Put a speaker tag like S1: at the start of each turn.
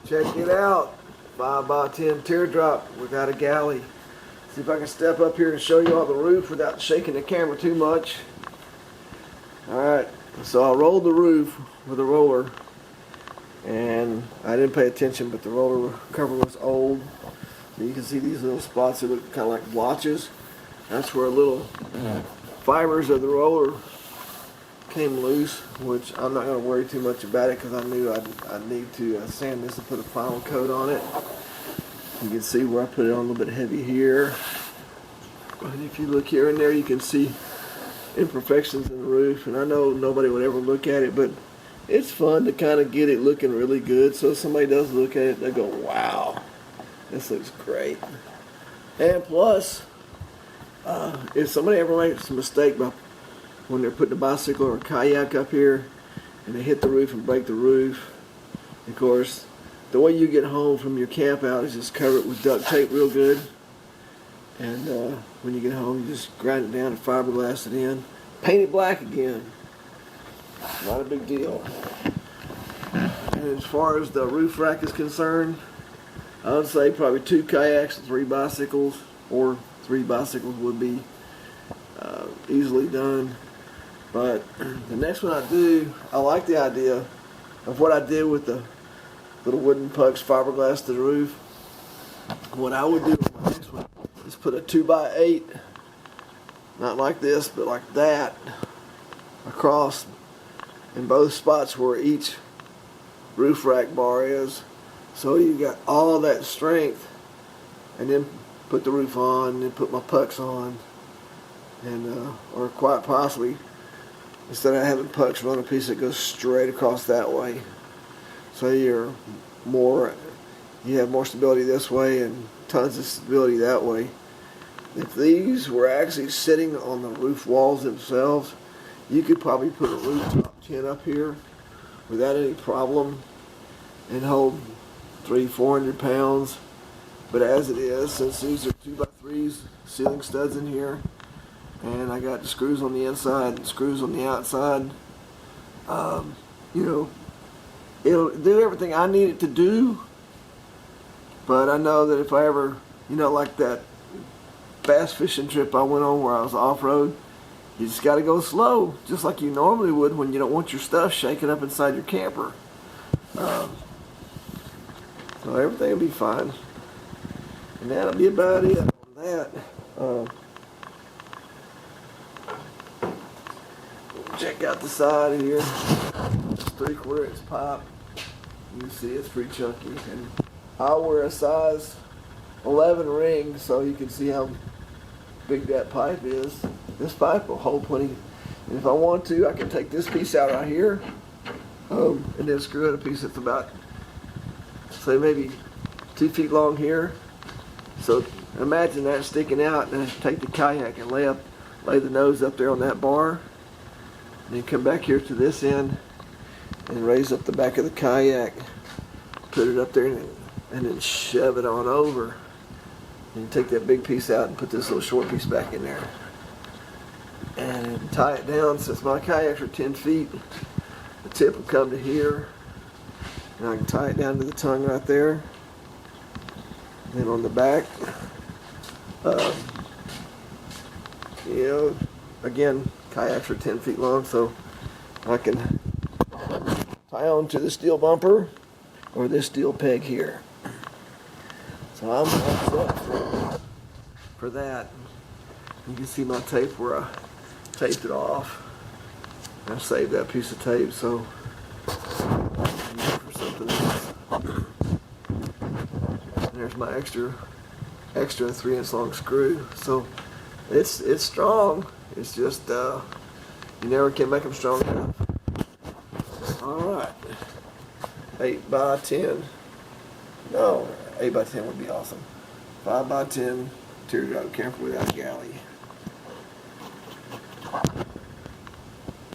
S1: Check it out. 5x10 teardrop without a galley. See if I can step up here and show you all the roof without shaking the camera too much. Alright, so I rolled the roof with a roller, and I didn't pay attention, but the roller cover was old. You can see these little spots that look kind of like blotches. That's where little fibers of the roller came loose, which I'm not going to worry too much about it because I knew I'd need to sand this and put a final coat on it. You can see where I put it on a little bit heavy here. And if you look here and there, you can see imperfections in the roof. And I know nobody would ever look at it, but it's fun to kind of get it looking really good. So if somebody does look at it, they go, wow, this looks great. And plus, if somebody ever makes a mistake by when they're putting a bicycle or a kayak up here and they hit the roof and break the roof, of course, the way you get home from your camp out is just cover it with duct tape real good. And when you get home, you just grind it down and fiberglass it in. Paint it black again. Not a big deal. And as far as the roof rack is concerned, I would say probably 2 kayaks and 3 bicycles, or 3 bicycles would be easily done. But the next one I do, I like the idea of what I did with the little wooden pucks fiberglass to the roof. What I would do with my next one is put a 2x8, not like this, but like that, across in both spots where each roof rack bar is. So you got all that strength, and then put the roof on, and then put my pucks on, and or quite possibly, instead of having pucks, run a piece that goes straight across that way. So you have more stability this way and tons of stability that way. If these were actually sitting on the roof walls themselves, you could probably put a rooftop tent up here without any problem and hold 300-400 pounds. But as it is, since these are 2x3s, ceiling studs in here, and I got the screws on the inside and screws on the outside, it'll do everything I need it to do. But I know that if I ever, like that bass fishing trip I went on where I was off-road, you just got to go slow, just like you normally would when you don't want your stuff shaking up inside your camper. So everything will be fine. And that'll be about it on that. Check out the side here. It's 3/4 inch pipe. You can see it's pretty chunky. And I'll wear a size 11 ring so you can see how big that pipe is. This pipe will hold plenty. And if I want to, I can take this piece out right here and then screw in a piece that's about, say, maybe 2 feet long here. So imagine that sticking out, and then take the kayak and lay the nose up there on that bar. And then come back here to this end and raise up the back of the kayak, put it up there, and then shove it on over. And take that big piece out and put this little short piece back in there. And tie it down. Since my kayaks are 10 feet, the tip will come to here. And I can tie it down to the tongue right there. And then on the back, again, kayaks are 10 feet long, so I can tie on to the steel bumper or this steel peg here. So I'm all set for that. You can see my tape where I taped it off. I saved that piece of tape, so for something else. And there's my extra 3-inch long screw. So it's strong. It's just you never can make them strong enough. All right, 8x10. No, 8x10 would be awesome. 5x10 teardrop camper without a galley.